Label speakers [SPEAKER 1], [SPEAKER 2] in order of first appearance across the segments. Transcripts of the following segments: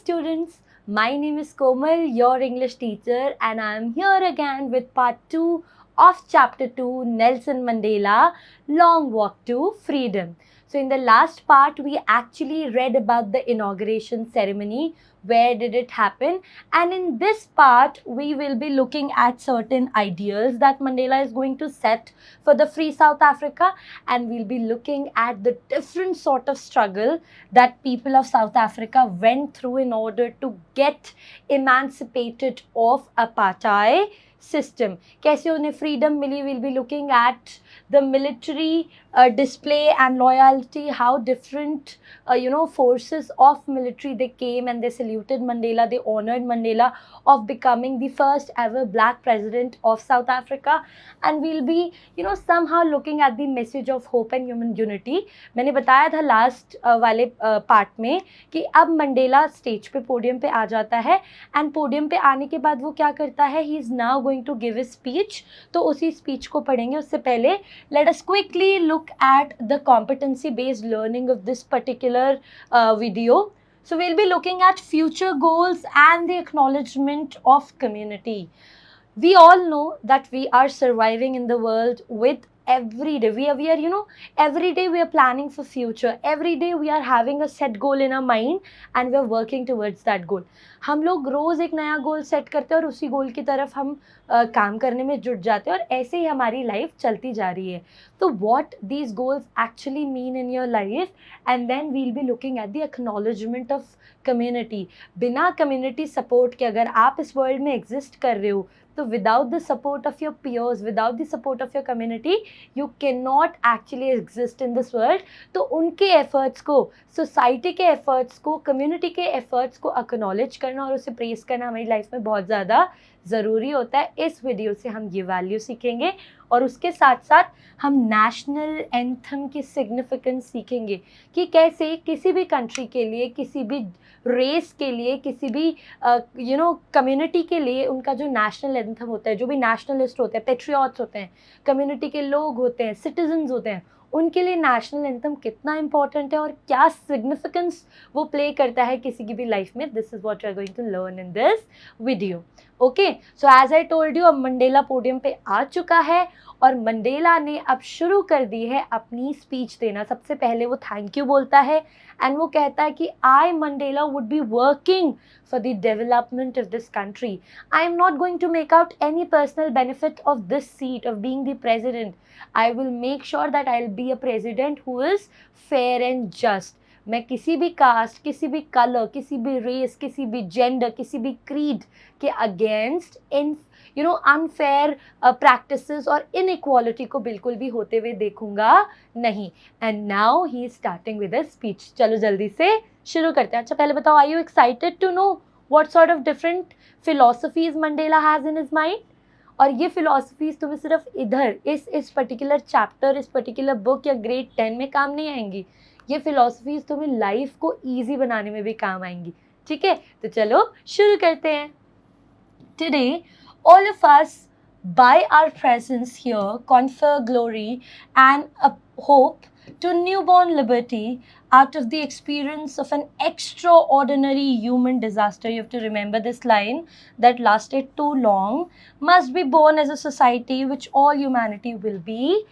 [SPEAKER 1] students, my name is Komal, your English teacher, and I am here again with part 2 of chapter 2, Nelson Mandela, Long Walk to Freedom. So in the last part, we actually read about the inauguration ceremony. Where did it happen? And in this part, we will be looking at certain ideals that Mandela is going to set for the free South Africa, and we'll be looking at the different sort of struggle that people of South Africa went through in order to get emancipated of apartheid system. कैसे उन्हें freedom milli? We'll be looking at the military display and loyalty, how different forces of military they came and they saluted Mandela, they honored Mandela of becoming the first ever black president of South Africa, and we'll be somehow looking at the message of hope and human unity. मैंने बताया था last वाले part में कि अब Mandela stage पे podium पे आ जाता है, एंड पोडियम पे आने के बाद वो क्या करता है, he is now going to give a speech. तो उसी स्पीच को पढ़ेंगे. उससे पहले let us quickly look at the competency based learning of this particular video. So we'll be looking at future goals and the acknowledgement of community. We all know that we are surviving in the world with every day. We are every day we are planning for future. Every day we are having a set goal in our mind and we are working towards that goal. हम लोग रोज़ एक नया goal set करते हैं और उसी गोल की तरफ हम काम करने में जुट जाते हैं, और ऐसे ही हमारी लाइफ चलती जा रही है. तो what these goals actually mean in your life, and then we'll be looking at the acknowledgement of community. बिना community support के अगर आप इस world में exist कर रहे हो, तो without the support of your peers, without the support of your community, you cannot actually exist in this world. तो उनके efforts को, society के efforts को, community के efforts को acknowledge करना और उसे praise करना हमारी life में बहुत ज़्यादा ज़रूरी होता है. इस वीडियो से हम ये वैल्यू सीखेंगे और उसके साथ साथ हम नेशनल एंथम की सिग्निफिकेंस सीखेंगे कि कैसे किसी भी कंट्री के लिए, किसी भी रेस के लिए, किसी भी कम्युनिटी के लिए उनका जो नेशनल एंथम होता है, जो भी नेशनलिस्ट होते हैं, पेट्रियट्स होते हैं, कम्युनिटी के लोग होते हैं, सिटीजन्स होते हैं, उनके लिए नेशनल एंथम कितना इंपॉर्टेंट है और क्या सिग्निफिकेंस वो प्ले करता है किसी की भी लाइफ में. This is what you are going to learn in this video. Okay, so as I told you, अब मंडेला पोडियम पे आ चुका है और मंडेला ने अब शुरू कर दी है अपनी स्पीच देना. सबसे पहले वो थैंक यू बोलता है एंड वो कहता है कि I Mandela would be working for the development of this country. I am not going to make out any personal benefit of this seat of being the president. I will make sure that I'll be a president who is fair and just. मैं किसी भी cast, किसी भी colour, किसी भी race, किसी भी gender, किसी भी क्रीड के अगेंस्ट अनफेयर प्रैक्टिसेस और इनइक्वालिटी को बिल्कुल भी होते हुए देखूंगा नहीं. And now he is starting with a speech. चलो जल्दी से शुरू करते हैं. अच्छा, पहले बताओ, are you excited to know what sort of different philosophies Mandela has in his mind? और ये फिलोसफीज तुम्हें सिर्फ इधर इस पर्टिकुलर चैप्टर, इस पर्टिकुलर बुक या ग्रेड 10 में काम नहीं आएंगी. ये फिलोसफीज तुम्हें लाइफ को ईजी बनाने में भी काम आएंगी. ठीक है, तो चलो शुरू करते हैं. Today all of us, by our presence here, confer glory and a hope to newborn liberty out of the experience of an extraordinary human disaster. You have to remember this line, that lasted too long, must be born as a society which all humanity will be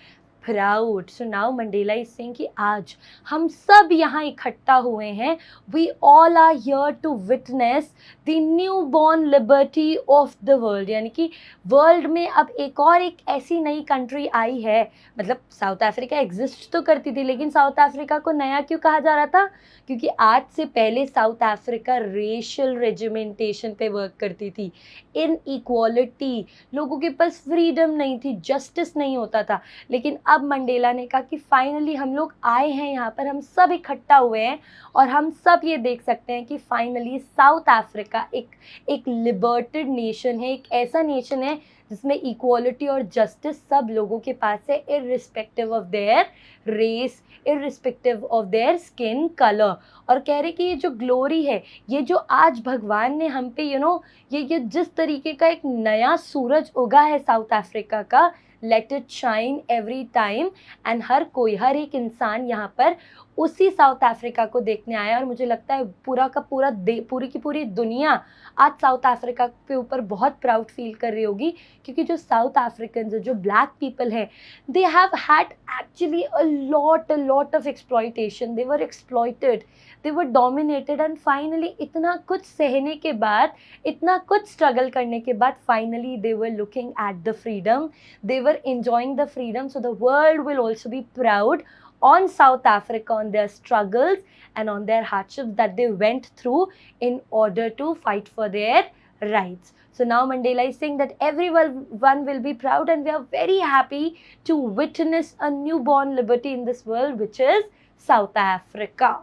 [SPEAKER 1] proud. So now Mandela is saying कि आज हम सब यहाँ इकट्ठा हुए हैं. We all are here to witness the newborn liberty of the world. यानी कि वर्ल्ड में अब एक ऐसी नई कंट्री आई है. मतलब साउथ अफ्रीका एग्जिस्ट तो करती थी, लेकिन साउथ अफ्रीका को नया क्यों कहा जा रहा था? क्योंकि आज से पहले साउथ अफ्रीका रेशियल रेजिमेंटेशन पे वर्क करती थी, इन इक्वालिटी, लोगों के पास फ्रीडम नहीं थी, जस्टिस नहीं होता था. लेकिन अब मंडेला ने कहा कि फाइनली हम लोग आए हैं यहाँ पर, हम सब इकट्ठा हुए हैं और हम सब ये देख सकते हैं कि फाइनली साउथ अफ्रीका एक लिबर्टेड नेशन है, एक ऐसा नेशन है जिसमें इक्वालिटी और जस्टिस सब लोगों के पास है, irrespective of their race, irrespective of their skin colour. और कह रहे कि ये जो ग्लोरी है, ये जो आज भगवान ने हम पे ये जिस तरीके का एक नया सूरज उगा है साउथ अफ्रीका का, let it shine every time. And हर एक इंसान यहाँ पर उसी साउथ अफ्रीका को देखने आए और मुझे लगता है पूरा का पूरा पूरी की पूरी दुनिया आज साउथ अफ्रीका के ऊपर बहुत प्राउड फील कर रही होगी, क्योंकि जो साउथ अफ्रीकन जो ब्लैक पीपल हैं, they have had actually a lot of exploitation, they were exploited, they were dominated, and finally इतना कुछ सहने के बाद, इतना कुछ स्ट्रगल करने के बाद, finally they were looking at the freedom, they were enjoying the freedom. So the world will also be proud on South Africa, on their struggles and on their hardships that they went through in order to fight for their rights. So now Mandela is saying that everyone will be proud, and we are very happy to witness a newborn liberty in this world, which is South Africa.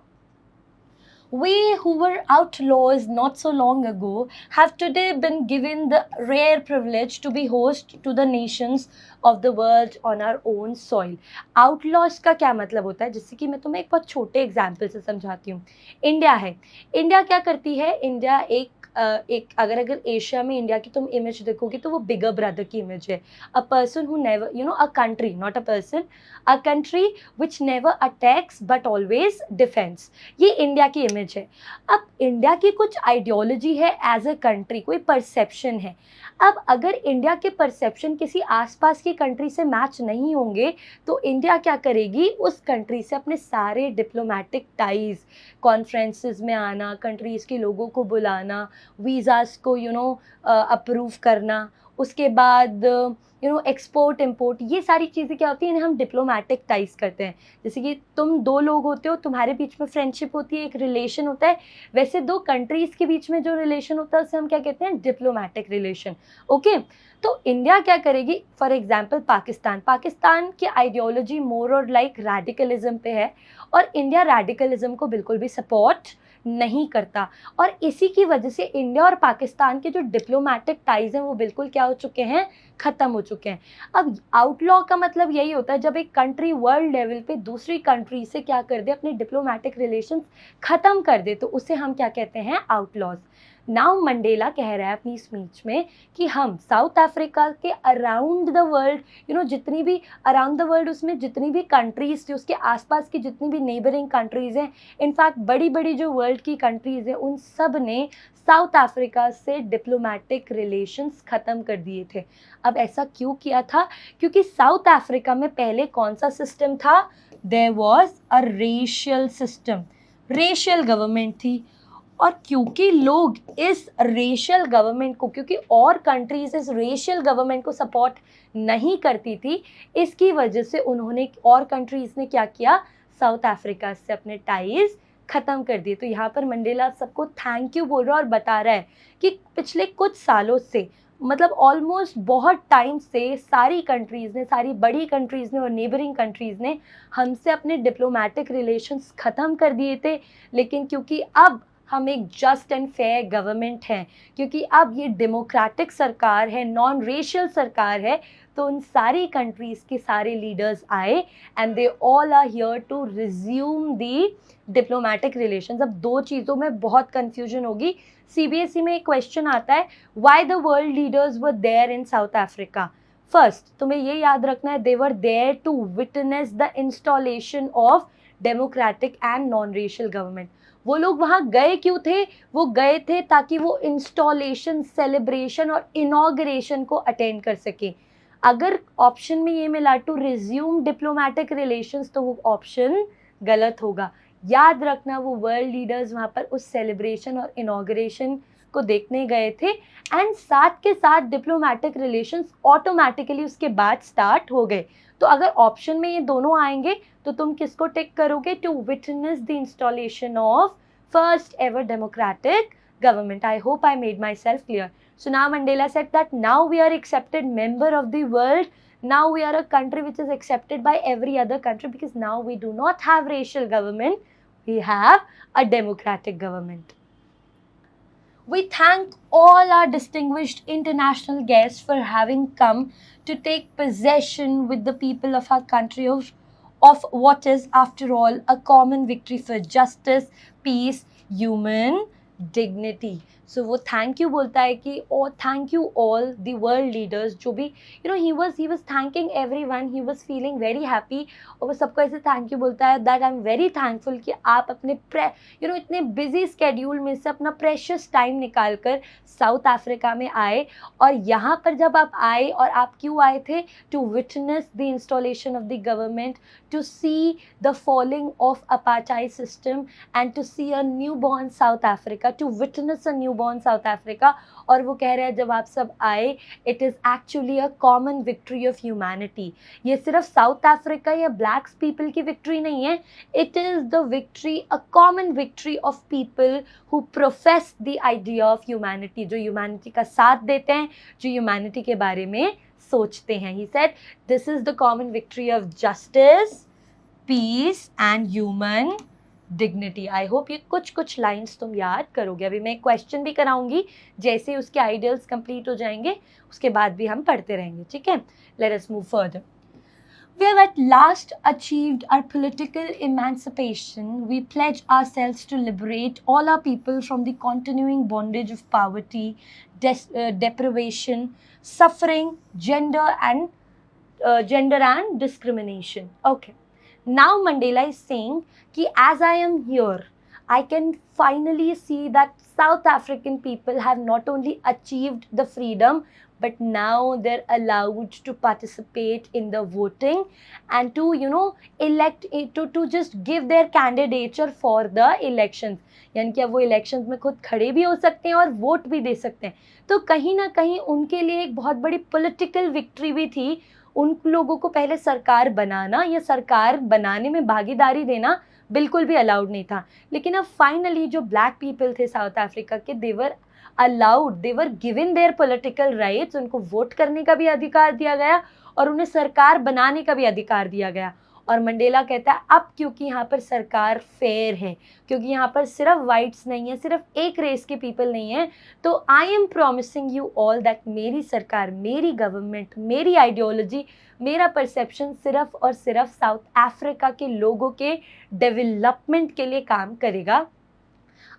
[SPEAKER 1] We who were outlaws not so long ago have today been given the rare privilege to be host to the nations of the world on our own soil. Outlaws का क्या मतलब होता है, जिससे कि मैं तुम्हें एक बहुत छोटे एग्जाम्पल से समझाती हूँ. इंडिया है, इंडिया क्या करती है, इंडिया एक अगर एशिया में इंडिया की तुम इमेज देखोगे तो वो बिगर ब्रदर की इमेज है. A person who never a country, not a person, a country which never attacks but always defence. ये इंडिया की इमेज है. अब इंडिया की कुछ आइडियोलॉजी है एज अ कंट्री, कोई परसेप्शन है. अब अगर इंडिया के परसेप्शन किसी आसपास की कंट्री से मैच नहीं होंगे तो इंडिया क्या करेगी, उस कंट्री से अपने सारे डिप्लोमेटिक टाइज, कॉन्फ्रेंसेस में आना, कंट्रीज़ के लोगों को बुलाना, वीज़ास को अप्रूव करना, उसके बाद एक्सपोर्ट इम्पोर्ट, ये सारी चीज़ें क्या होती हैं, हम डिप्लोमेटिक टाइज करते हैं. जैसे कि तुम दो लोग होते हो, तुम्हारे बीच में फ्रेंडशिप होती है, एक रिलेशन होता है, वैसे दो कंट्रीज़ के बीच में जो रिलेशन होता है उसे हम क्या कहते हैं, डिप्लोमेटिक रिलेशन. ओके, तो इंडिया क्या करेगी, फॉर एग्जाम्पल पाकिस्तान की आइडियोलॉजी मोर और लाइक रेडिकलिज्म पे है, और इंडिया रेडिकलिज्म को बिल्कुल भी सपोर्ट नहीं करता, और इसी की वजह से इंडिया और पाकिस्तान के जो डिप्लोमेटिक टाइज हैं वो बिल्कुल क्या हो चुके हैं, ख़त्म हो चुके हैं. अब आउटलॉ का मतलब यही होता है जब एक कंट्री वर्ल्ड लेवल पे दूसरी कंट्री से क्या कर दे, अपने डिप्लोमेटिक रिलेशंस ख़त्म कर दे, तो उसे हम क्या कहते हैं, आउटलॉज. नाउ मंडेला कह रहा है अपनी स्पीच में कि हम साउथ अफ्रीका के अराउंड द वर्ल्ड, जितनी भी अराउंड द वर्ल्ड, उसमें जितनी भी कंट्रीज़ थी, उसके आसपास की जितनी भी नेबरिंग कंट्रीज़ हैं, इनफैक्ट बड़ी बड़ी जो वर्ल्ड की कंट्रीज़ हैं, उन सब ने साउथ अफ्रीका से डिप्लोमेटिक रिलेशंस ख़त्म कर दिए थे. अब ऐसा क्यों किया था, क्योंकि साउथ अफ्रीका में पहले कौन सा सिस्टम था, there was a racial system, racial government थी. और क्योंकि लोग इस रेशियल गवर्नमेंट को, क्योंकि और कंट्रीज़ इस रेशियल गवर्नमेंट को सपोर्ट नहीं करती थी, इसकी वजह से उन्होंने और कंट्रीज़ ने क्या किया, साउथ अफ्रीका से अपने टाइज ख़त्म कर दिए. तो यहाँ पर मंडेला सबको थैंक यू बोल रहा है और बता रहा है कि पिछले कुछ सालों से, मतलब ऑलमोस्ट बहुत टाइम से सारी कंट्रीज़ ने, सारी बड़ी कंट्रीज़ ने और नेबरिंग कंट्रीज़ ने हमसे अपने डिप्लोमेटिक रिलेशंस ख़त्म कर दिए थे, लेकिन क्योंकि अब हम एक जस्ट एंड फेयर गवर्नमेंट हैं, क्योंकि अब ये डेमोक्रेटिक सरकार है, नॉन रेशियल सरकार है, तो उन सारी कंट्रीज़ के सारे लीडर्स आए and they all are here to resume the diplomatic relations. अब दो चीज़ों में बहुत कन्फ्यूजन होगी. CBSE में एक क्वेश्चन आता है, why the world leaders were there in South Africa. First तुम्हें ये याद रखना है, they were there to witness the installation of democratic and non racial government. वो लोग वहाँ गए क्यों थे, वो गए थे ताकि वो इंस्टॉलेशन, सेलिब्रेशन और इनॉग्रेशन को अटेंड कर सके. अगर ऑप्शन में ये मिला टू रिज्यूम डिप्लोमेटिक रिलेशंस, तो वो ऑप्शन गलत होगा. याद रखना, वो वर्ल्ड लीडर्स वहाँ पर उस सेलिब्रेशन और इनॉग्रेशन को देखने गए थे, एंड साथ के साथ डिप्लोमेटिक रिलेशंस ऑटोमेटिकली उसके बाद स्टार्ट हो गए. तो अगर ऑप्शन में ये दोनों आएंगे तो तुम किसको टिक करोगे, to witness the installation of first ever democratic government. I hope I made myself clear. So now Mandela said that now we are accepted member of the world. Now we are a country which is accepted by every other country, because now we do not have racial government. We have a democratic government. We thank all our distinguished international guests for having come to take possession with the people of our country of what is, after all, a common victory for justice, peace, human dignity. So वो thank you बोलता है कि oh thank you all the world leaders, जो भी he was thanking everyone, he was feeling very happy, और वो सबको ऐसे थैंक यू बोलता है that I am very thankful कि आप अपने इतने बिजी स्केड्यूल में से अपना प्रेशियस टाइम निकाल कर साउथ अफ्रीका में आए। और यहाँ पर जब आप आए, और आप क्यों आए थे? To witness the installation of the government, to see the falling of apartheid system and to see a newborn South Africa, to witness a newborn South Africa। और वो कह रहे हैं जब आप सब आए, it is actually a common victory of humanity। ये सिर्फ साउथ अफ्रीका या ब्लैक्स पीपल की विक्ट्री नहीं है, it is the victory, a common victory of people who profess the idea of humanity, जो ह्यूमैनिटी का साथ देते हैं, जो ह्यूमैनिटी के बारे में सोचते हैं। He said this is the common victory of justice, peace and human dignity। I hope ये कुछ लाइंस तुम याद करोगे। अभी मैं क्वेश्चन भी कराऊंगी, जैसे ही उसके आइडियल्स कंप्लीट हो जाएंगे उसके बाद भी हम पढ़ते रहेंगे, ठीक है? Let us move further। We have at last achieved our political emancipation. We pledge ourselves to liberate all our people from the continuing bondage of poverty, deprivation, suffering, gender and discrimination. Okay. Now Mandela is saying कि as I am here, I can finally see that South African people have not only achieved the freedom, but now they're allowed to participate in the voting and to elect, to just give their candidature for the elections। यानी कि अब वो elections में खुद खड़े भी हो सकते हैं और वोट भी दे सकते हैं। तो कहीं ना कहीं उनके लिए एक बहुत बड़ी पॉलिटिकल विक्ट्री भी थी। उन लोगों को पहले सरकार बनाना या सरकार बनाने में भागीदारी देना बिल्कुल भी अलाउड नहीं था, लेकिन अब फाइनली जो ब्लैक पीपल थे साउथ अफ्रीका के, they were allowed, they were given their political rights, उनको वोट करने का भी अधिकार दिया गया और उन्हें सरकार बनाने का भी अधिकार दिया गया। और मंडेला कहता है अब क्योंकि यहाँ पर सरकार फेयर है, क्योंकि यहाँ पर सिर्फ वाइट्स नहीं है, सिर्फ एक रेस के पीपल नहीं है, तो I am promising you all that मेरी सरकार, मेरी गवर्नमेंट, मेरी आइडियोलॉजी, मेरा परसेप्शन सिर्फ और सिर्फ साउथ अफ्रीका के लोगों के डेवलपमेंट के लिए काम करेगा।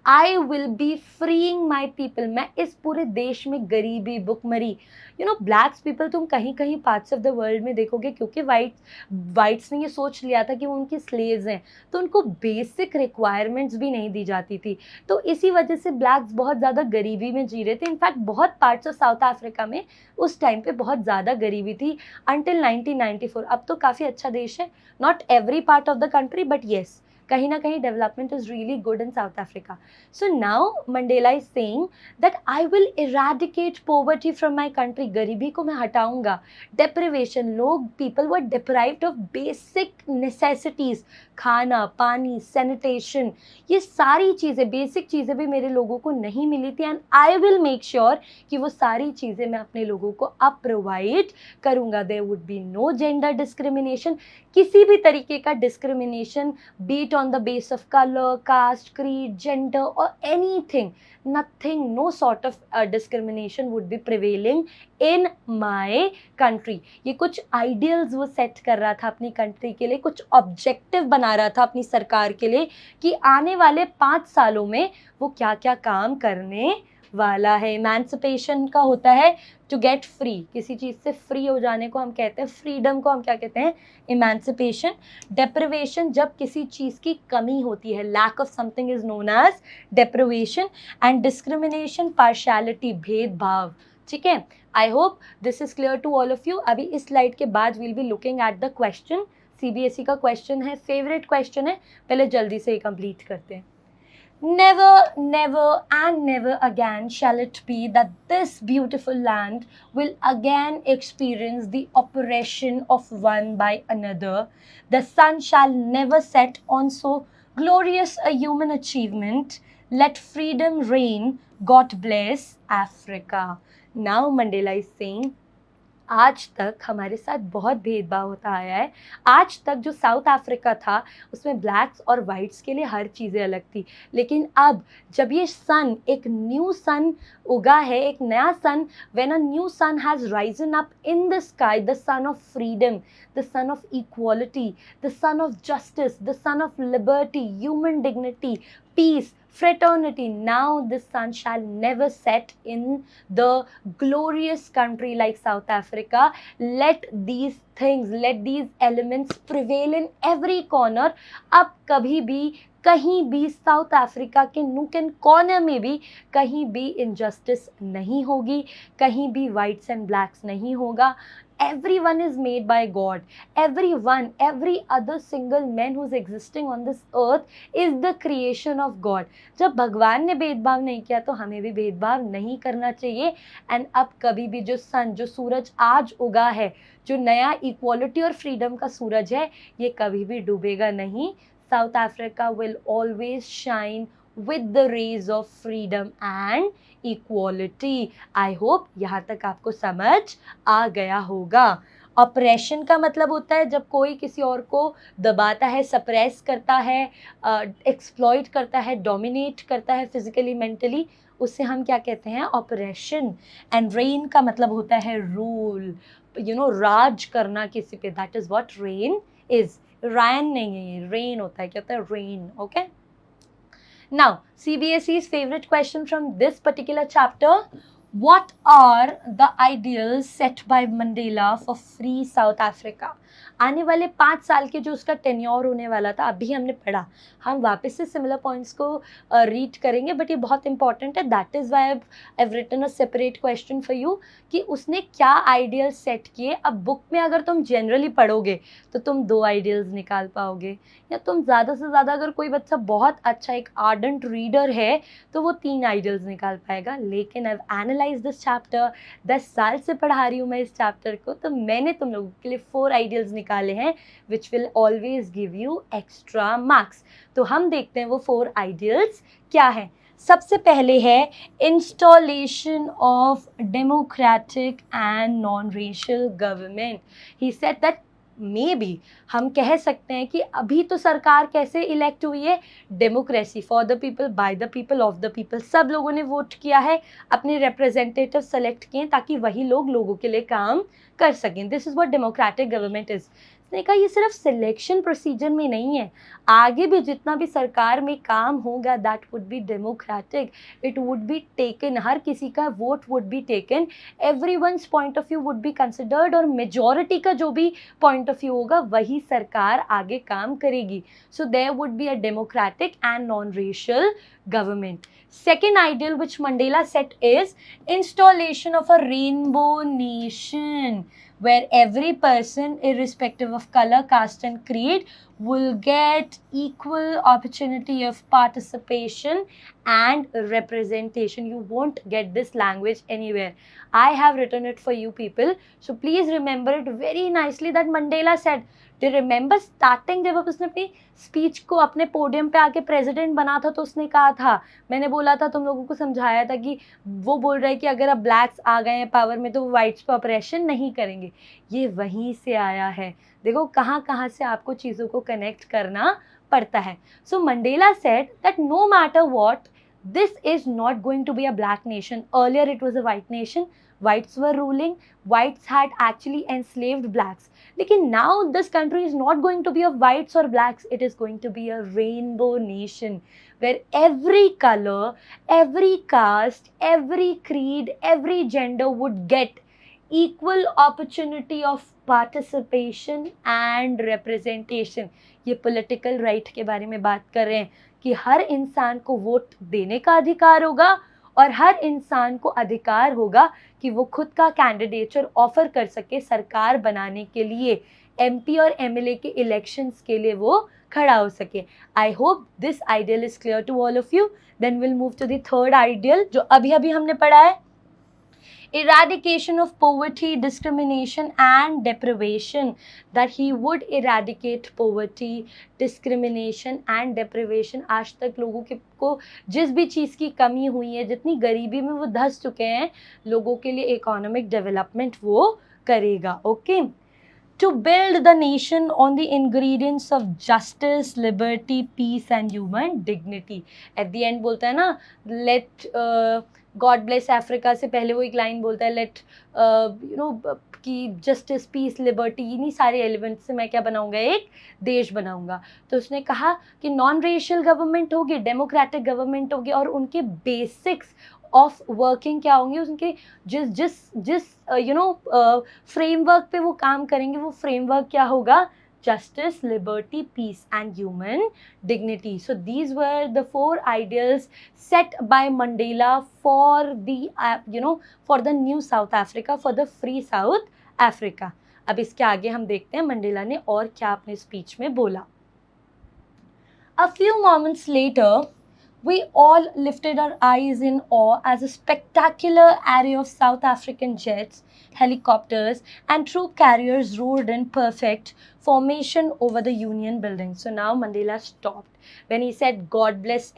[SPEAKER 1] I will be freeing my people. मैं इस पूरे देश में गरीबी, भुखमरी, ब्लैक्स पीपल तुम कहीं कहीं पार्ट्स ऑफ द वर्ल्ड में देखोगे, क्योंकि वाइट्स ने ये सोच लिया था कि वो उनकी स्लेव्स हैं, तो उनको बेसिक रिक्वायरमेंट्स भी नहीं दी जाती थी। तो इसी वजह से ब्लैक्स बहुत ज़्यादा गरीबी में जी रहे थे। इनफैक्ट बहुत पार्ट्स ऑफ साउथ अफ्रीका में उस टाइम पे बहुत ज़्यादा गरीबी थी अंटिल 1994। अब तो काफ़ी अच्छा देश है, not every part of the country, but yes, कहीं ना कहीं development is really good in South Africa. So now Mandela is saying that I will eradicate poverty from my country. गरीबी को मैं हटाऊंगा, डेप्रिवेशन, लोग people were deprived of basic necessities, खाना, पानी, sanitation, ये सारी चीज़ें, बेसिक चीज़ें भी मेरे लोगों को नहीं मिली थी, and I will make sure कि वो सारी चीज़ें मैं अपने लोगों को अब प्रोवाइड करूँगा। There would be no gender discrimination, किसी भी तरीके का discrimination, be it on the base of color, caste, creed, gender or anything, nothing, no sort of discrimination would be prevailing in my country। ये कुछ ideals वो set कर रहा था अपनी country के लिए, कुछ objective बना रहा था अपनी सरकार के लिए कि आने वाले 5 सालों में वो क्या क्या काम करने वाला है। इमेंसिपेशन का होता है टू गेट फ्री, किसी चीज़ से फ्री हो जाने को हम कहते हैं, फ्रीडम को हम क्या कहते हैं? इमेंसिपेशन। डेप्रिवेशन, जब किसी चीज़ की कमी होती है, lack of something is known as deprivation. And discrimination, partiality, भेदभाव। ठीक है, I hope this is clear to all of you. अभी इस स्लाइड के बाद will be looking at the question. CBSE का क्वेश्चन है, फेवरेट क्वेश्चन है, पहले जल्दी से ही कंप्लीट करते हैं। Never, never and never again shall it be that this beautiful land will again experience the oppression of one by another. The sun shall never set on so glorious a human achievement. Let freedom reign. God bless Africa. Now Mandela is saying, आज तक हमारे साथ बहुत भेदभाव होता आया है। आज तक जो साउथ अफ्रीका था उसमें ब्लैक्स और वाइट्स के लिए हर चीज़ें अलग थी, लेकिन अब जब ये सन, एक न्यू सन उगा है, एक नया sun, when a new sun has risen up in the sky, the sun of freedom, the sun of equality, the sun of justice, the sun of liberty, human dignity, peace, fraternity. Now the sun shall never set in the glorious country like South Africa. Let these things, let these elements prevail in every corner. अब कभी भी कहीं भी south Africa के nook and corner में भी कहीं भी इनजस्टिस नहीं होगी, कहीं भी वाइट्स एंड ब्लैक्स नहीं होगा. Everyone is made by God. Everyone, every other single man who's existing on this earth is the creation of God. जब भगवान ने भेदभाव नहीं किया तो हमें भी भेदभाव नहीं करना चाहिए. एंड अब कभी भी जो सन, जो सूरज आज उगा है, जो नया इक्वालिटी और फ्रीडम का सूरज है, ये कभी भी डूबेगा नहीं. South Africa will always shine with the rays of freedom and equality. I hope यहाँ तक आपको समझ आ गया होगा. ऑपरेशन का मतलब होता है जब कोई किसी और को दबाता है, सप्रेस करता है, एक्सप्लॉइट करता है, डोमिनेट करता है फिजिकली, मेंटली, उससे हम क्या कहते हैं? ऑपरेशन. एंड रेन का मतलब होता है रूल, राज करना किसी पे. That is what reign is. Rain नहीं है ये, रेन होता है. क्या होता है? Reign. Okay. Now, CBSE's favorite question from this particular chapter: what are the ideals set by Mandela for free South Africa? आने वाले 5 साल के जो उसका टेन्योर होने वाला था, अभी हमने पढ़ा, हम वापस से सिमिलर पॉइंट्स को रीड करेंगे, बट ये बहुत इंपॉर्टेंट है. That is why I have written a separate question for you कि उसने क्या आइडियल सेट किए. अब बुक में अगर तुम जनरली पढ़ोगे तो तुम 2 आइडियल्स निकाल पाओगे, या तुम ज़्यादा से ज़्यादा, अगर कोई बच्चा बहुत अच्छा एक आर्डेंट रीडर है तो वो 3 आइडियल्स निकाल पाएगा. लेकिन I have analyse this chapter, 10 साल से पढ़ा रही हूँ मैं इस चैप्टर को, तो मैंने तुम लोगों के लिए 4 आइडियल्स निकाले हैं which will always give you extra marks. तो हम देखते हैं वो 4 आइडियल्स क्या है. सबसे पहले है installation of democratic and non racial government. He said that may be हम कह सकते हैं कि अभी तो सरकार कैसे इलेक्ट हुई है? Democracy, for the people, by the people, of the people. सब लोगों ने वोट किया है, अपने रिप्रेजेंटेटिव सेलेक्ट किए ताकि वही लोग लोगों के लिए काम कर सकें. This is what democratic government is. उसने कहा ये सिर्फ सिलेक्शन प्रोसीजर में नहीं है, आगे भी जितना भी सरकार में काम होगा that would be democratic. It would be taken, हर किसी का vote would be taken, everyone's point of view would be considered, और मेजॉरिटी का जो भी पॉइंट ऑफ व्यू होगा वही सरकार आगे काम करेगी. So there would be a democratic and non racial government. Second ideal which Mandela set is installation of a rainbow nation, where every person, irrespective of color, caste and creed, will get equal opportunity of participation and representation. You won't get this language anywhere. I have written it for you people, so please remember it very nicely that Mandela said. Do you remember starting जब उसने अपनी speech को अपने podium पे आके president बना था तो उसने कहा था, मैंने बोला था, तुम लोगों को समझाया था कि वो बोल रहे हैं कि अगर अब ब्लैक्स आ गए हैं पावर में तो वो वाइट्स पे ऑपरेशन नहीं करेंगे. ये वहीं से आया है. देखो कहाँ कहाँ से आपको चीज़ों को कनेक्ट करना पड़ता है. So Mandela said that no matter what, this is not going to be a black nation. Earlier it was a white nation. Whites were ruling. Whites had actually enslaved blacks. लेकिन now this country is not going to be of whites or blacks. It is going to be a rainbow nation where every color, every caste, every creed, every gender would get equal opportunity of participation and representation. ये political right के बारे में बात कर रहे हैं कि हर इंसान को वोट देने का अधिकार होगा और हर इंसान को अधिकार होगा कि वो खुद का कैंडिडेचर ऑफर कर सके सरकार बनाने के लिए, एमपी और एमएलए के इलेक्शंस के लिए वो खड़ा हो सके. I hope this ideal is clear to all of you. Then will move to the third ideal जो अभी अभी हमने पढ़ा है. Eradication of poverty, discrimination and deprivation. That he would eradicate poverty, discrimination and deprivation. आज तक लोगों को जिस भी चीज़ की कमी हुई है, जितनी गरीबी में वो धंस चुके हैं, लोगों के लिए इकोनॉमिक डेवलपमेंट वो करेगा. Okay. To build the nation on the ingredients of justice, liberty, peace and human dignity. At the end बोलता है ना, let God bless Africa से पहले वो एक लाइन बोलता है, let कि जस्टिस, पीस, लिबर्टी, इन्हीं सारे एलिमेंट से मैं क्या बनाऊंगा, एक देश बनाऊंगा। तो उसने कहा कि नॉन रेशियल गवर्नमेंट होगी, डेमोक्रेटिक गवर्नमेंट होगी, और उनके बेसिक्स ऑफ वर्किंग क्या होंगे, उनके जिस जिस जिस फ्रेमवर्क पे वो काम करेंगे, वो फ्रेमवर्क क्या होगा, justice, liberty, peace, and human dignity. So these were the four ideals set by Mandela for for the new South Africa, for the free South Africa. अब इसके आगे हम देखते हैं मंडेला ने और क्या अपने स्पीच में बोला. A few moments later, we all lifted our eyes in awe as a spectacular array of South African jets, helicopters, and troop carriers roared in perfect formation over the Union building. So now Mandela stopped. When he said, God bless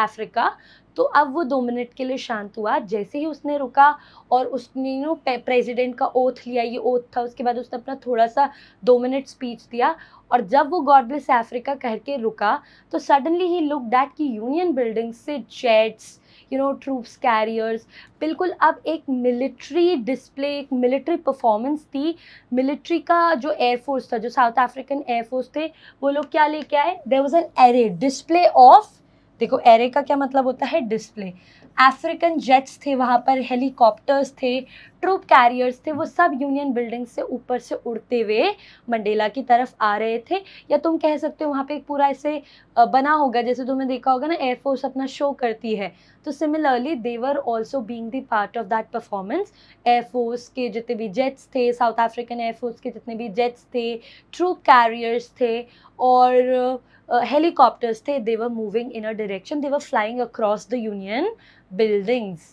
[SPEAKER 1] Africa, तो अब वो 2 minute के लिए शांत हुआ. जैसे ही उसने रुका और उसने प्रेसिडेंट का ओथ लिया, ये ओथ था, उसके बाद उसने अपना थोड़ा सा 2 मिनट स्पीच दिया, और जब वो गॉड ब्लेस अफ्रीका कह के रुका, तो सडनली ही लुक दैट कि यूनियन बिल्डिंग से जेट्स, ट्रूप्स कैरियर्स, बिल्कुल अब एक मिलिट्री डिस्प्ले, एक मिलिट्री परफॉर्मेंस थी. मिलिट्री का जो एयरफोर्स था, जो साउथ अफ्रीकन एयरफोर्स थे, वो लोग क्या लेके आए, there was an array, display of, देखो एरे का क्या मतलब होता है, डिस्प्ले. अफ्रीकन जेट्स थे वहाँ पर, हेलीकॉप्टर्स थे, ट्रूप कैरियर्स थे, वो सब यूनियन बिल्डिंग से ऊपर से उड़ते हुए मंडेला की तरफ आ रहे थे. या तुम कह सकते हो वहाँ पे एक पूरा ऐसे बना होगा, जैसे तुमने देखा होगा ना एयरफोर्स अपना शो करती है, तो similarly they were also being the part of that performance. Air force के जितने भी जेट्स थे, साउथ अफ्रीकन एयरफोर्स के जितने भी जेट्स थे, ट्रूप कैरियर्स थे, और helicopters थे, they were moving in a direction, they were flying across the Union buildings.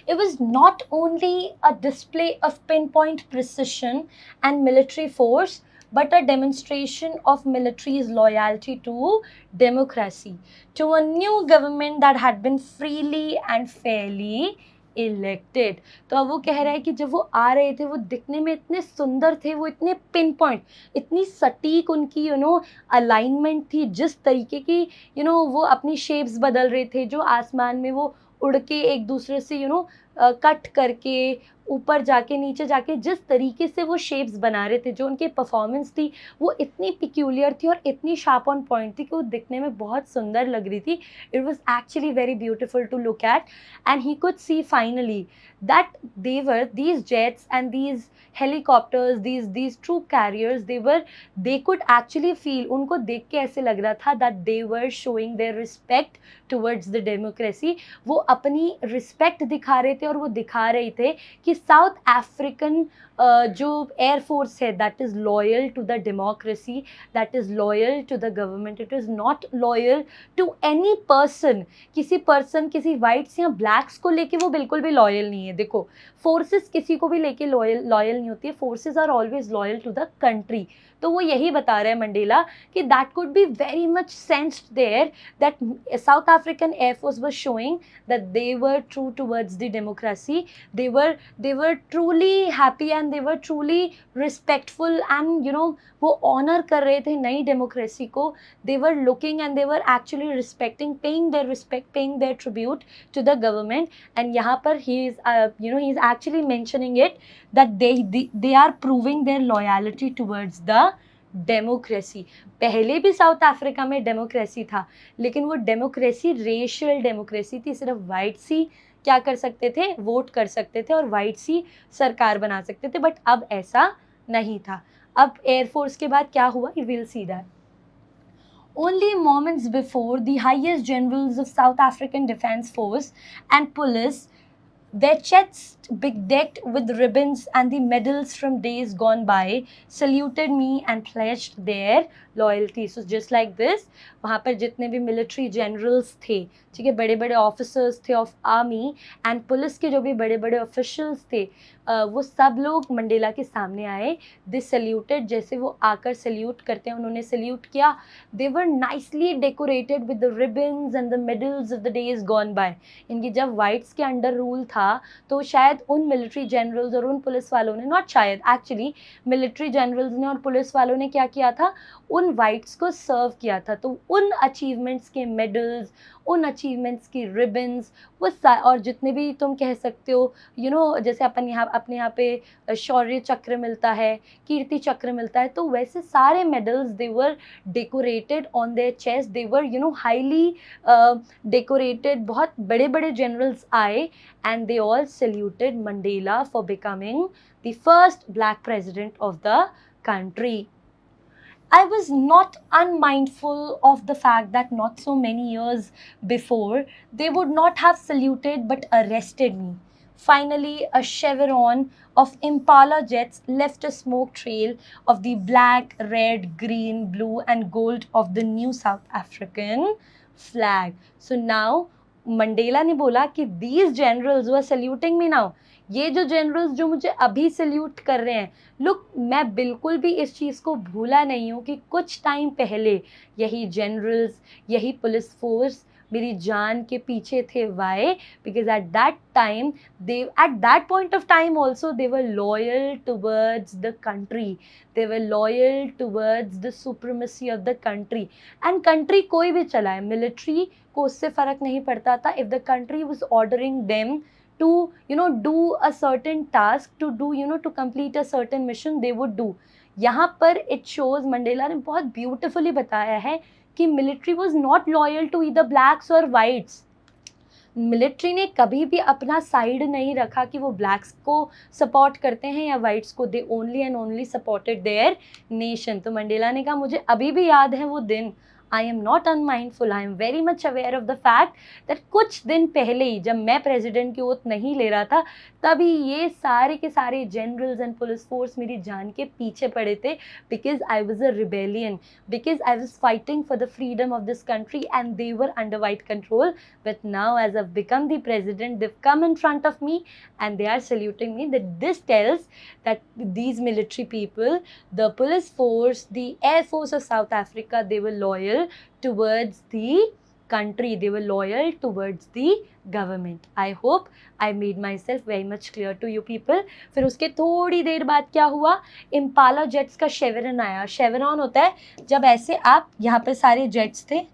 [SPEAKER 1] It was not only a display of pinpoint precision and military force, but a demonstration of military's loyalty to democracy, to a new government that had been freely and fairly elected. तो अब वो कह रहा है कि जब वो आ रहे थे, वो दिखने में इतने सुंदर थे, वो इतने पिन पॉइंट, इतनी सटीक उनकी अलाइनमेंट थी, जिस तरीके की वो अपनी शेप्स बदल रहे थे, जो आसमान में वो उड़ के एक दूसरे से कट करके ऊपर जाके नीचे जाके जिस तरीके से वो शेप्स बना रहे थे, जो उनकी परफॉर्मेंस थी वो इतनी पिक्यूलियर थी और इतनी शार्प ऑन पॉइंट थी कि वो दिखने में बहुत सुंदर लग रही थी. It was actually very beautiful to look at, and he could see finally that these jets and these helicopters, these troop carriers, they could actually feel, उनको देख के ऐसे लग रहा था that they were showing their respect towards the democracy. वो अपनी respect दिखा रहे थे, और वो दिखा रहे थे कि साउथ अफ्रीकन जो एयरफोर्स है, that is loyal to the democracy, that is loyal to the government, it is not loyal to any person. किसी वाइट्स या ब्लैक्स को लेके वो बिल्कुल भी लॉयल नहीं है. देखो फोर्सेस किसी को भी लेके लॉयल नहीं होती है, forces are always loyal to the country. तो वो यही बता रहे हैं मंडेला कि that could be very much sensed there, that South African air force was showing that they were true towards the democracy, they were truly happy and they were truly respectful, and वो honour कर रहे थे नई democracy को. They were looking and they were actually respecting, paying their respect, paying there tribute to the government. And यहाँ पर he is actually mentioning it that they are proving their loyalty towards the democracy. पहले भी south Africa में democracy था, लेकिन वो democracy racial democracy थी. सिर्फ वाइट्स ही क्या कर सकते थे, वोट कर सकते थे, और वाइट्स ही सरकार बना सकते थे. बट अब ऐसा नहीं था. अब एयरफोर्स के बाद क्या हुआ, you will see that. Only moments before, the highest generals of South African Defence Force and police, their chests bedecked with ribbons and the medals from days gone by, saluted me and pledged their loyalty. So just like this, वहाँ पर जितने भी military generals थे, ठीक है, बड़े बड़े officers थे ऑफ आर्मी, एंड पुलिस के जो भी बड़े बड़े ऑफिशियल्स थे, वो सब लोग मंडेला के सामने आए. दे सल्यूटेड, जैसे वो आकर सल्यूट करते हैं, उन्होंने सल्यूट किया. They were nicely decorated with the ribbons and the medals of the days gone by. इनकी जब वाइट्स के अंडर रूल था, था तो शायद उन मिलिट्री जनरल्स और उन पुलिस वालों ने, नॉट शायद, एक्चुअली मिलिट्री जनरल्स ने और पुलिस वालों ने क्या किया था, उन वाइट्स को सर्व किया था। तो उन अचीवमेंट्स के मेडल्स, उन अचीवमेंट्स की रिबन्स, वो और जितने भी तुम कह सकते हो जैसे अपने यहाँ पे शौर्य चक्र मिलता है, कीर्ति चक्र मिलता है, तो वैसे सारे medals they were decorated on their chest, they were highly decorated. बहुत बड़े बड़े जनरल्स आए and they all saluted Mandela for becoming the first black president of the country. I was not unmindful of the fact that not so many years before they would not have saluted but arrested me. Finally, a chevron of Impala jets left a smoke trail of the black, red, green, blue and gold of the new South African flag. So now Mandela ने बोला कि these generals were saluting me now. ये जो generals जो मुझे अभी salute कर रहे हैं, लुक, मैं बिल्कुल भी इस चीज़ को भूला नहीं हूँ कि कुछ टाइम पहले यही जनरल्स, यही पुलिस फोर्स मेरी जान के पीछे थे. Why? Because at that point of time also they were loyal towards the country, they were loyal towards the supremacy of the country. And country कोई भी चलाए, मिलिट्री को उससे फ़र्क नहीं पड़ता था. If the country was ordering them to do a certain task, to complete a certain mission, they would do. यहाँ पर it shows, मंडेला ने बहुत ब्यूटिफुली बताया है कि military was not loyal to either blacks or whites. Military ने कभी भी अपना साइड नहीं रखा कि वो ब्लैक्स को सपोर्ट करते हैं या वाइट्स को. They only and only supported there nation. तो मंडेला ने कहा मुझे अभी भी याद है वो दिन. I am not unmindful. I am very much aware of the fact that कुछ दिन पहले ही जब मैं प्रेसिडेंट की ओथ नहीं ले रहा था, तभी ये सारे के सारे जनरल्स एंड पुलिस फोर्स मेरी जान के पीछे पड़े थे. Because I was a rebellion, because I was fighting for the freedom of this country and they were under white control. But now as I become the president, they've come in front of me and they are saluting me. That this tells that these military people, the police force, the air force of South Africa, they were loyal towards the country, they were loyal towards the government. I hope I made myself very much clear to you people. फिर उसके थोड़ी देर बाद क्या हुआ, Impala jets का शेवरन आया. शेवरन होता है जब ऐसे आप, यहाँ पे सारे जेट्स थे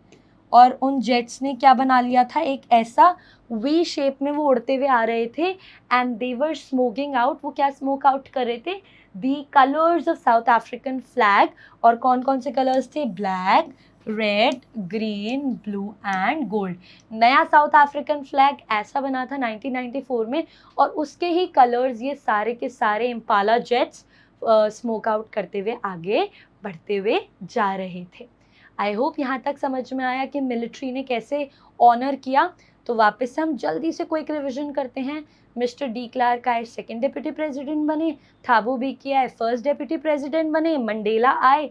[SPEAKER 1] और उन जेट्स ने क्या बना लिया था, एक ऐसा वी शेप में वो उड़ते हुए आ रहे थे. And they were smoking out. वो क्या स्मोक आउट कर रहे थे, the colours of South African flag. और कौन कौन से कलर्स थे, black, red, green, blue and gold. नया साउथ अफ्रीकन फ्लैग ऐसा बना था 1994 में, और उसके ही कलर्स ये सारे के सारे इम्पाला जेट्स स्मोक आउट करते हुए आगे बढ़ते हुए जा रहे थे. आई होप यहाँ तक समझ में आया कि मिलिट्री ने कैसे ऑनर किया. तो वापस से हम जल्दी से क्विक रिविजन करते हैं. मिस्टर डी क्लार्क आए, सेकेंड डेप्यूटी प्रेसिडेंट बने. थाबू बीकी आए, फर्स्ट डेप्यूटी प्रेसिडेंट बने. मंडेला आए,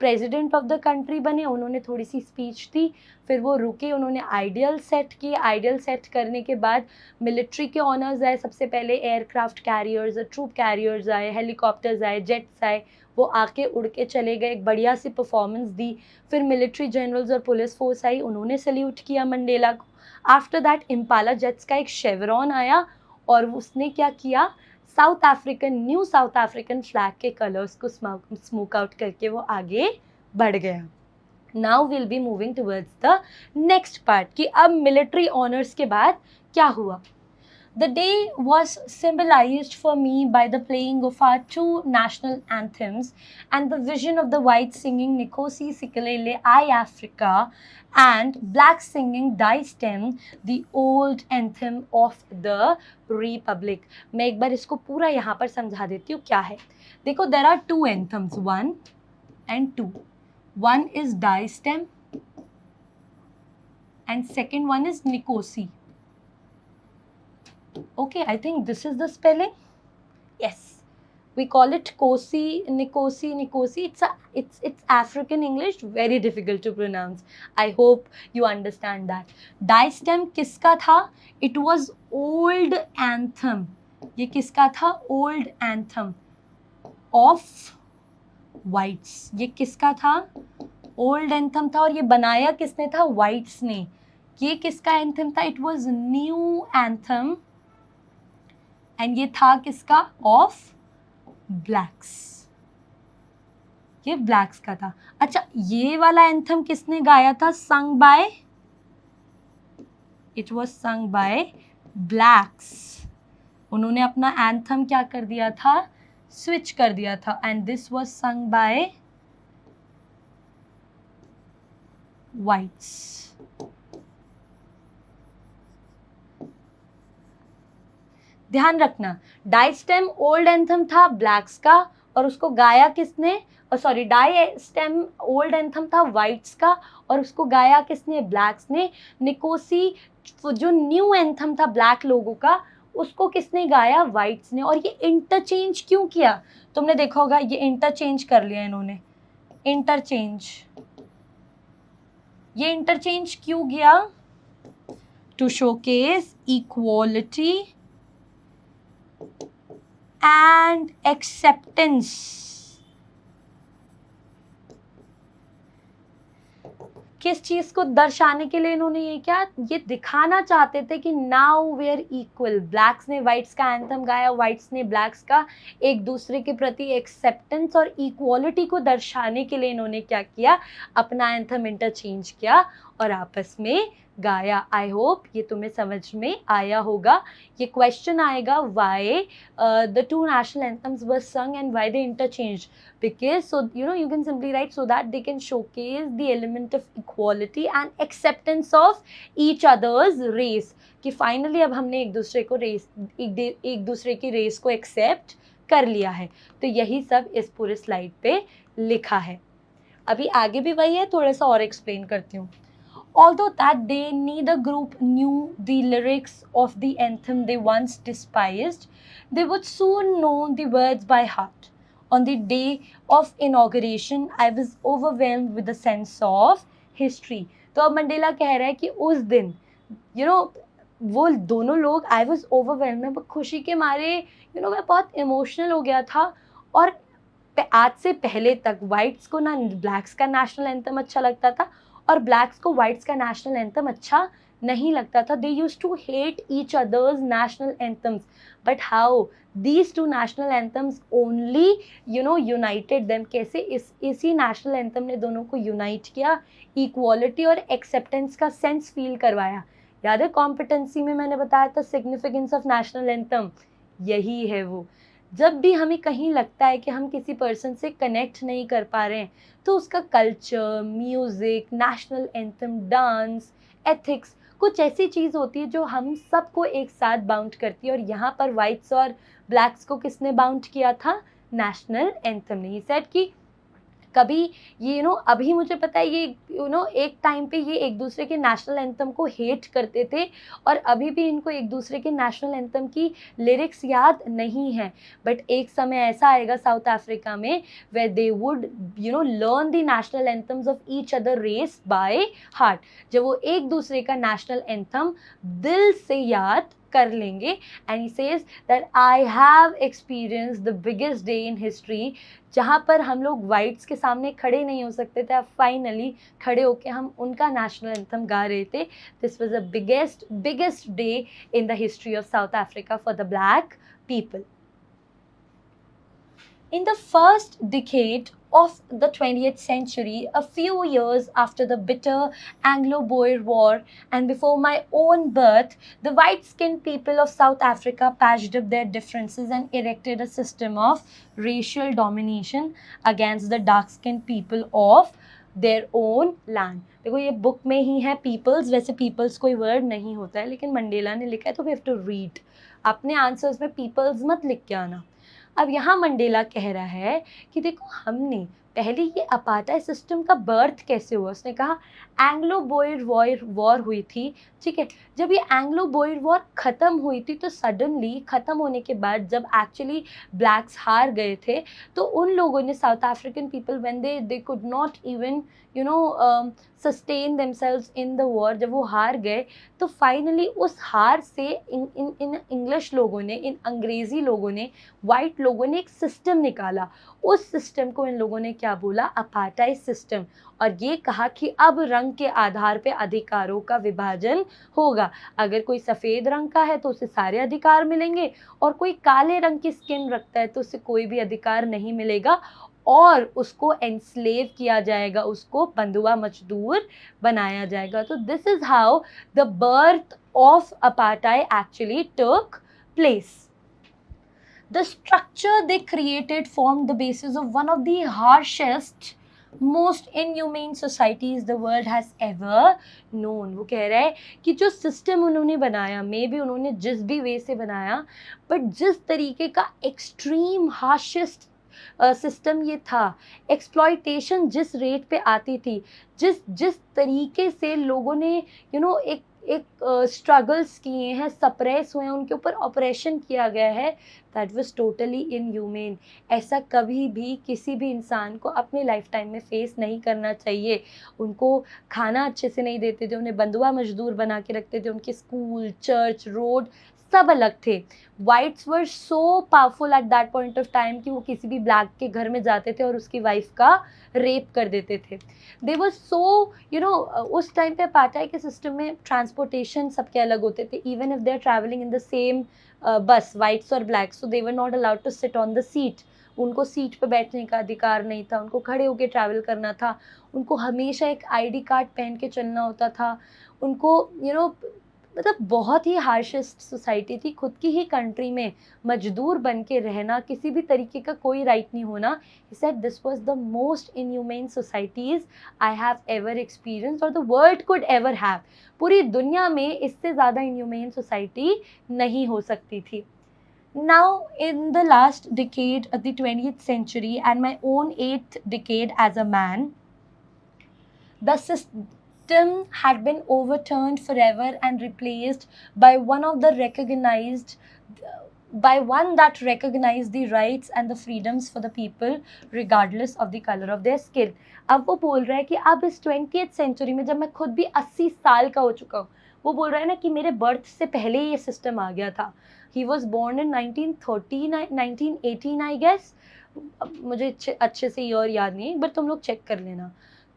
[SPEAKER 1] प्रेसिडेंट ऑफ द कंट्री बने. उन्होंने थोड़ी सी स्पीच दी, फिर वो रुके, उन्होंने आइडियल सेट किए. आइडियल सेट करने के बाद मिलिट्री के ऑनर्स आए. सबसे पहले एयरक्राफ्ट कैरियर्स, ट्रूप कैरियर्स आए, हेलीकॉप्टर्स आए, जेट्स आए. वो आके उड़ के चले गए, एक बढ़िया सी परफॉर्मेंस दी. फिर मिलिट्री जनरल्स और पुलिस फोर्स आई, उन्होंने सल्यूट किया मंडेला को. आफ्टर दैट इम्पाला जेट्स का एक शेवरॉन आया और उसने क्या किया, न्यू साउथ अफ्रीकन फ्लैग के कलर्स को स्मोक आउट करके वो आगे बढ़ गया. Now will be moving towards the next part कि अब मिलिट्री ऑनर्स के बाद क्या हुआ. The day was symbolized for me by the playing of our two national anthems and the vision of the whites singing Nkosi Sikelele I Africa and blacks singing Die Stem, the old anthem of the Republic. मैं एक बार इसको पूरा यहाँ पर समझा देती हूँ क्या है. देखो, there are two anthems, 1 and 2. One is Die Stem and second one is Nkosi. Okay, I think this is the spelling. Yes, we call it Kosi, Nkosi. It's African English, very difficult to pronounce. I hope you understand that. Die Stem किसका था? It was old anthem. ये किसका था? Old anthem of whites. ये किसका था? Old anthem था. और ये बनाया किसने था? Whites ने. ये किसका anthem था? It was new anthem and ये था किसका? ऑफ ब्लैक्स, ये ब्लैक्स का था। अच्छा, ये वाला एंथम किसने गाया था? Sung by, it was sung bye blacks. उन्होंने अपना एंथम क्या कर दिया था? स्विच कर दिया था, and this was sung by whites. ध्यान रखना, डाई स्टेम ओल्ड एंथम था ब्लैक्स का, और उसको गाया किसने? Sorry, Die Stem old anthem था व्हाइट्स का, और उसको गाया किसने? ब्लैक्स ने। निकोसी जो न्यू एंथम था ब्लैक लोगों का, उसको किसने गाया? व्हाइट्स ने। और ये इंटरचेंज क्यों किया? तुमने देखा होगा, ये इंटरचेंज कर लिया इन्होंने, इंटरचेंज। ये इंटरचेंज क्यों किया? To showcase equality and acceptance. किस चीज को दर्शाने के लिए इन्होंने ये क्या? ये दिखाना चाहते थे कि now we are equal. Blacks ने व्हाइट्स का एंथम गाया, व्हाइट्स ने ब्लैक्स का, एक दूसरे के प्रति एक्सेप्टेंस और इक्वालिटी को दर्शाने के लिए इन्होंने क्या किया? अपना एंथम इंटरचेंज किया और आपस में गाया। आई होप ये तुम्हें समझ में आया होगा। ये क्वेश्चन आएगा, why the two national anthems were sung and why they interchanged, because so you can simply write so that they can showcase the element of equality and acceptance of each other's race, कि finally अब हमने एक दूसरे को race, एक दूसरे की race को एक्सेप्ट कर लिया है। तो यही सब इस पूरे स्लाइड पे लिखा है। अभी आगे भी वही है, थोड़ा सा और एक्सप्लेन करती हूँ। Although that day neither group knew the lyrics of the anthem they once despised, they would soon know the words by heart. On the day of inauguration, I was overwhelmed with a sense of history. तो अब Mandela कह रहा है कि उस दिन वो दोनों लोग, I was overwhelmed, मैं खुशी के मारे मैं बहुत इमोशनल हो गया था। और आज से पहले तक व्हाइट्स को ना ब्लैक्स का नेशनल एंथम अच्छा लगता था, और ब्लैक्स को व्हाइट्स का नेशनल एंथम अच्छा नहीं लगता था। They used to hate each others national anthems, but how these two national anthems only united them. कैसे? इसी नेशनल एंथम ने दोनों को यूनाइट किया, इक्वालिटी और एक्सेप्टेंस का सेंस फील करवाया। याद है कॉम्पिटेंसी में मैंने बताया था सिग्निफिकेंस ऑफ नेशनल एंथम, यही है वो। जब भी हमें कहीं लगता है कि हम किसी पर्सन से कनेक्ट नहीं कर पा रहे हैं, तो उसका culture, music, national anthem, dance, ethics, कुछ ऐसी चीज़ होती है जो हम सबको एक साथ बाउंड करती है। और यहाँ पर वाइट्स और ब्लैक्स को किसने बाउंड किया था? नेशनल एंथम ने। ये सेड कि कभी ये अभी मुझे पता है ये एक टाइम पे ये एक दूसरे के नेशनल एंथम को हेट करते थे, और अभी भी इनको एक दूसरे के नेशनल एंथम की लिरिक्स याद नहीं है। बट एक समय ऐसा आएगा साउथ अफ्रीका में where they would learn the national anthems of each other race by heart, जब वो एक दूसरे का नेशनल एंथम दिल से याद कर लेंगे। And he says that I have experience the biggest day in history, जहाँ पर हम लोग वाइट्स के सामने खड़े नहीं हो सकते थे, अब फाइनली खड़े होके हम उनका नेशनल एंथम गा रहे थे। This was the biggest day in the history of south Africa for the black people. In the first decade of the 20th century, a few years after the bitter Anglo-Boer War and before my own birth, the white-skinned people of South Africa patched up their differences and erected a system of racial domination against the dark-skinned people of their own land. देखो ये book में ही है peoples, वैसे peoples कोई word नहीं होता है, लेकिन मंडेला ने लिखा है तो we have to read. अपने आंसर्स में peoples मत लिख के आना। अब यहाँ मंडेला कह रहा है कि देखो हमने पहले ये अपार्टाइड सिस्टम का बर्थ कैसे हुआ। उसने कहा एंग्लो बोयर वॉर हुई थी, ठीक है। जब ये एंग्लो बोयर वॉर ख़त्म हुई थी तो सडनली ख़त्म होने के बाद जब एक्चुअली ब्लैक्स हार गए थे, तो उन लोगों ने, south African people, when they could not even sustain themselves in the war, जब वो हार गए तो फाइनली उस हार से इन इंग्लिश लोगों ने, इन अंग्रेज़ी लोगों ने, वाइट लोगों ने एक सिस्टम निकाला। उस सिस्टम को इन लोगों ने क्या बोला, अपार्टाइड सिस्टम, और ये कहा कि अब रंग के आधार पे अधिकारों का विभाजन होगा। अगर कोई सफ़ेद रंग का है तो उसे सारे अधिकार मिलेंगे, और कोई काले रंग की स्किन रखता है तो उसे कोई भी अधिकार नहीं मिलेगा, और उसको एनस्लेव किया जाएगा, उसको बंधुआ मजदूर बनाया जाएगा। तो this is how the birth of apartheid actually took place. The structure they created formed the basis of one of the harshest, most inhumane societies the world has ever known. वो कह रहा है कि जो सिस्टम उन्होंने बनाया, मे भी उन्होंने जिस भी वे से बनाया, बट जिस तरीके का एक्सट्रीम हार्शेस्ट सिस्टम ये था, एक्सप्लॉयटेशन जिस रेट पे आती थी, जिस तरीके से लोगों ने एक स्ट्रगल्स किए हैं, सप्रेस हुए हैं, उनके ऊपर ऑपरेशन किया गया है, दैट वाज टोटली इनह्यूमेन। ऐसा कभी भी किसी भी इंसान को अपने लाइफ टाइम में फेस नहीं करना चाहिए। उनको खाना अच्छे से नहीं देते थे, उन्हें बंधुआ मजदूर बना के रखते थे, उनके स्कूल, चर्च, रोड सब अलग थे। Whites were so powerful at that point of time कि वो किसी भी ब्लैक के घर में जाते थे और उसकी वाइफ का रेप कर देते थे। दे वर सो उस टाइम पे अपार्टाइड के सिस्टम में ट्रांसपोर्टेशन सबके अलग होते थे, even if they are travelling in the same bus, whites और black, so they were not allowed to sit on the seat. उनको सीट पे बैठने का अधिकार नहीं था, उनको खड़े होकर ट्रैवल करना था, उनको हमेशा एक आईडी कार्ड पहन के चलना होता था, उनको मतलब बहुत ही हार्शेस्ट सोसाइटी थी। खुद की ही कंट्री में मजदूर बन के रहना, किसी भी तरीके का कोई राइट नहीं होना। He said this was the most inhumane societies I have ever experience और the world could ever have. पूरी दुनिया में इससे ज़्यादा इनह्यूमेन सोसाइटी नहीं हो सकती थी। Now, in the last decade of the 20th century and my own 8th decade as a man, the system had been overturned forever and replaced by one that recognized the rights and the freedoms for the people regardless of the color of their skin. अब वो बोल रहा है कि अब इस 20th century में, जब मैं खुद भी 80 साल का हो चुका हूँ, वो बोल रहा है ना कि मेरे बर्थ से पहले ये सिस्टम आ गया था। He was born in 1918 I guess, मुझे अच्छे से ईयर याद नहीं, बट तुम लोग चेक कर लेना।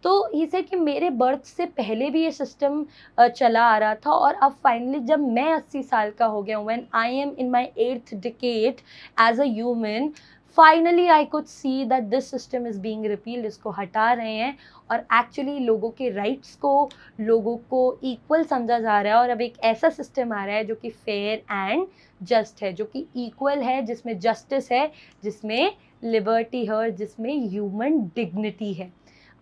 [SPEAKER 1] तो इसे कि मेरे बर्थ से पहले भी ये सिस्टम चला आ रहा था, और अब फाइनली जब मैं 80 साल का हो गया हूँ, when I am in my 8th decade as a human, finally I could see that this system is being repealed. इसको हटा रहे हैं और एक्चुअली लोगों के राइट्स को, लोगों को इक्वल समझा जा रहा है, और अब एक ऐसा सिस्टम आ रहा है जो कि फेयर एंड जस्ट है, जो कि इक्वल है, जिसमें जस्टिस है, जिसमें लिबर्टी है, जिसमें ह्यूमन डिग्निटी है।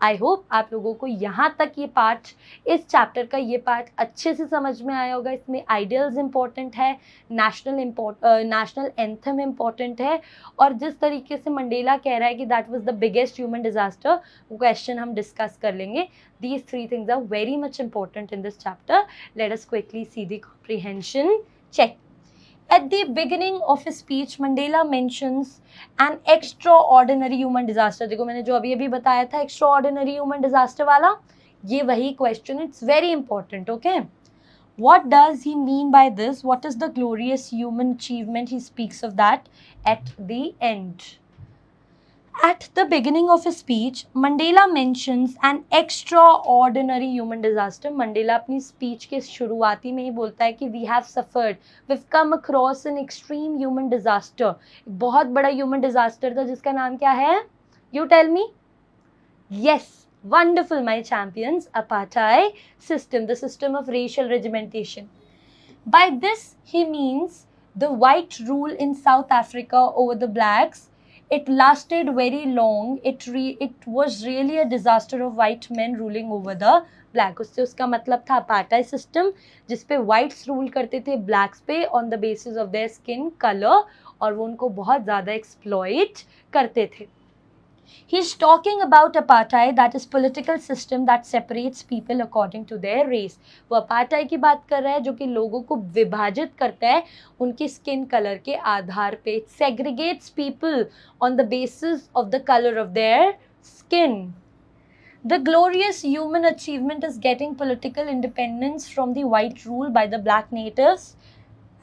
[SPEAKER 1] आई होप आप लोगों को यहाँ तक ये पार्ट, इस चैप्टर का ये पार्ट अच्छे से समझ में आया होगा। इसमें आइडियल्स इम्पॉर्टेंट है, नेशनल एंथम इम्पॉर्टेंट है, और जिस तरीके से मंडेला कह रहा है कि that was the biggest human disaster, वो क्वेश्चन हम डिस्कस कर लेंगे। These 3 things are very much important in this chapter. Let us quickly see the comprehension check. At the beginning of his speech, Mandela mentions an extraordinary human disaster. देखो मैंने जो अभी बताया था extraordinary human disaster वाला, ये वही question, it's very important, okay? What does he mean by this? What is the glorious human achievement? He speaks of that at the end. At the beginning of his speech, Mandela mentions an extraordinary human disaster. Mandela अपनी speech के शुरुआती में ही बोलता है कि we have suffered, we've come across an extreme human disaster. बहुत बड़ा human disaster था जिसका नाम क्या है? You tell me. Yes, wonderful, my champions. Apartheid system, the system of racial regimentation. By this, he means the white rule in South Africa over the blacks. It lasted very long. It was really a disaster of white men ruling over the black. उससे उसका मतलब था apartheid system, जिसपे whites rule करते थे blacks पे on the basis of their skin color, और वो उनको बहुत ज़्यादा exploit करते थे। He's talking about apartheid, that is political system that separates people according to their race. वो apartheid की बात कर रहा है जो कि लोगों को विभाजित करता है उनकी स्किन कलर के आधार पे। It segregates people on the basis of the color of their skin. The glorious human achievement is getting political independence from the white rule by the black natives,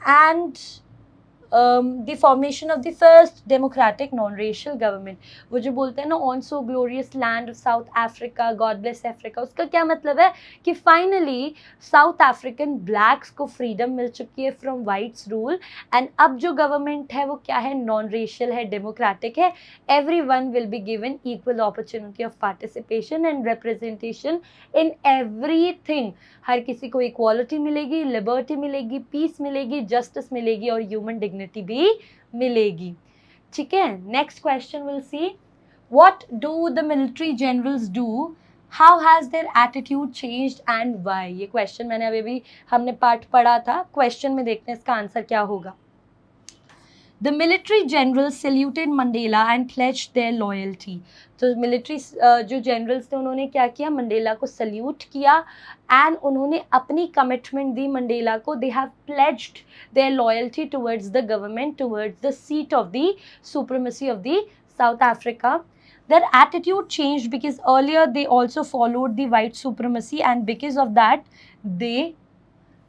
[SPEAKER 1] and the formation of the first democratic non racial government. वो जो बोलते हैं ना, on so glorious land of south Africa, God bless Africa, उसका क्या मतलब है कि फाइनली साउथ अफ्रीकन ब्लैक्स को फ्रीडम मिल चुकी है फ्रॉम वाइट्स रूल. एंड अब जो गवर्नमेंट है वो क्या है, नॉन रेशियल है, डेमोक्रेटिक है. everyone will be given equal opportunity of participation and representation in everything. हर किसी को इक्वालिटी मिलेगी, लिबर्टी मिलेगी, पीस मिलेगी, जस्टिस मिलेगी और ह्यूमन डिग्निटी भी मिलेगी. ठीक है, next question will see, what do the military generals do, how has their attitude changed and why. ये क्वेश्चन मैंने अभी हमने पार्ट पढ़ा था, क्वेश्चन में देखते हैं इसका आंसर क्या होगा. The military generals saluted Mandela and pledged their loyalty. तो मिलिट्री जो जनरल्स थे उन्होंने क्या किया, मंडेला को सल्यूट किया एंड उन्होंने अपनी कमिटमेंट दी मंडेला को. They have pledged there loyalty towards the government, towards the seat of the supremacy of the south Africa. Their attitude changed because earlier they also followed the white supremacy, and because of that they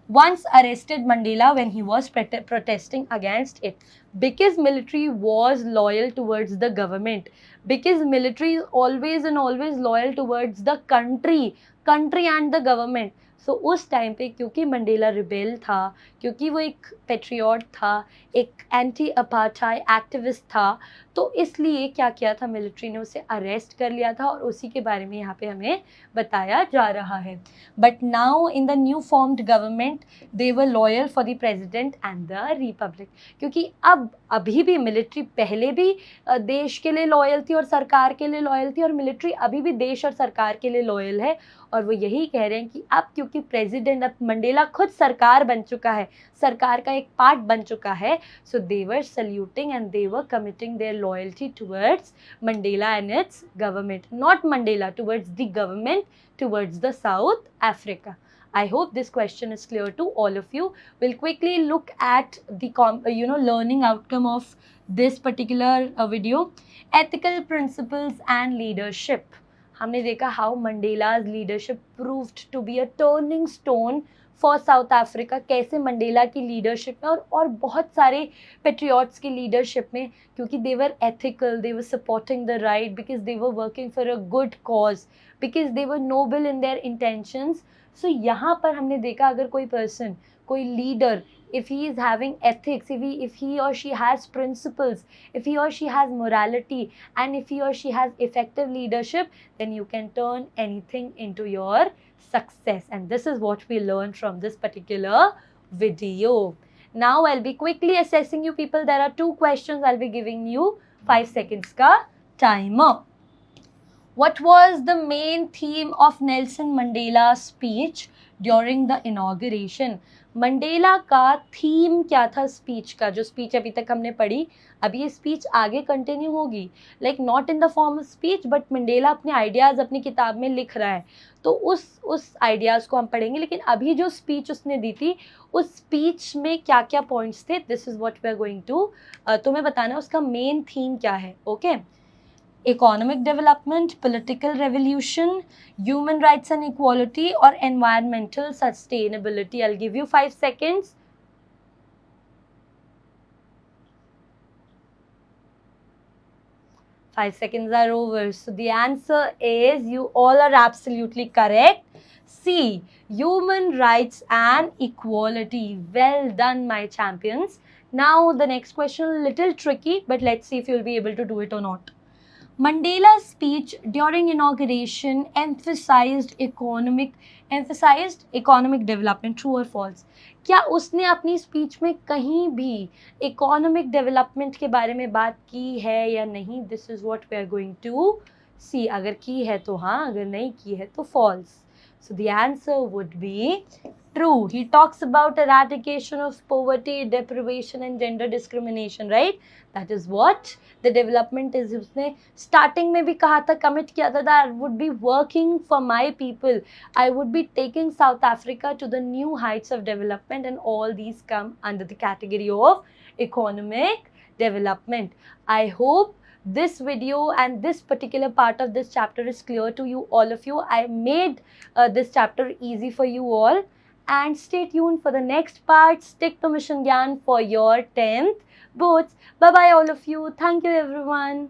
[SPEAKER 1] once arrested Mandela when he was protesting against it. Because military was loyal towards the government, because military is always and always loyal towards the country and the government. सो उस time पे क्योंकि Mandela rebel था, क्योंकि वो एक patriot था, एक anti apartheid activist था, तो इसलिए क्या किया था, मिलिट्री ने उसे अरेस्ट कर लिया था और उसी के बारे में यहाँ पे हमें बताया जा रहा है. But now in the new formed government they were loyal for the president and the Republic. क्योंकि अब अभी भी मिलिट्री पहले भी देश के लिए लॉयल थी और सरकार के लिए लॉयल थी, और मिलिट्री अभी भी देश और सरकार के लिए लॉयल है. और वो यही कह रहे हैं कि अब क्योंकि प्रेसिडेंट, अब मंडेला खुद सरकार बन चुका है, सरकार का एक पार्ट बन चुका है, so they were saluting and they were committing their loyalty towards Mandela and its government, not Mandela, towards the government, towards the South Africa. I hope this question is clear to all of you. We'll quickly look at the learning outcome of this particular video. Ethical principles and leadership. हमने देखा how Mandela's leadership proved to be a turning stone for South Africa. कैसे Mandela की leadership में और बहुत सारे patriots की leadership में, क्योंकि they were ethical, they were supporting the right, because they were working for a good cause, because they were noble in their intentions. So यहाँ पर हमने देखा अगर कोई पर्सन, कोई leader, if he is having ethics, if he or she has principles, if he or she has morality, and if he or she has effective leadership, then you can turn anything into your success. And this is what we learned from this particular video. Now I'll be quickly assessing you people. There are 2 questions. I'll be giving you 5 seconds ka timer. What was the main theme of Nelson Mandela's speech during the inauguration? Mandela का theme क्या था speech का, जो speech अभी तक हमने पढ़ी. अभी ये स्पीच आगे कंटिन्यू होगी, like not in the form of speech, but Mandela अपने आइडियाज़ अपनी किताब में लिख रहा है, तो उस आइडियाज़ को हम पढ़ेंगे. लेकिन अभी जो स्पीच उसने दी थी, उस स्पीच में क्या क्या पॉइंट्स थे, this is what we are going to, तुम्हें बताना उसका मेन थीम क्या है. Okay, economic development, political revolution, human rights and equality, or environmental sustainability. I'll give you 5 seconds. Five seconds are over. So the answer is, you all are absolutely correct. C, human rights and equality. Well done, my champions. Now the next question, a little tricky, but let's see if you'll be able to do it or not. Mandela's speech during inauguration emphasized economic development. True or false? क्या उसने अपनी speech में कहीं भी economic development के बारे में बात की है या नहीं? This is what we are going to see. अगर की है तो हाँ, अगर नहीं की है तो false. So the answer would be true. He talks about eradication of poverty, deprivation and gender discrimination, right? That is what the development is. उसने starting में भी कहा था, commit किया था, that I would be working for my people. I would be taking South Africa to the new heights of development, and all these come under the category of economic development. I hope this video and this particular part of this chapter is clear to you, all of you. I made this chapter easy for you all, and stay tuned for the next part. Stick to Mission Gyan for your 10th boats. Bye bye all of you. Thank you everyone.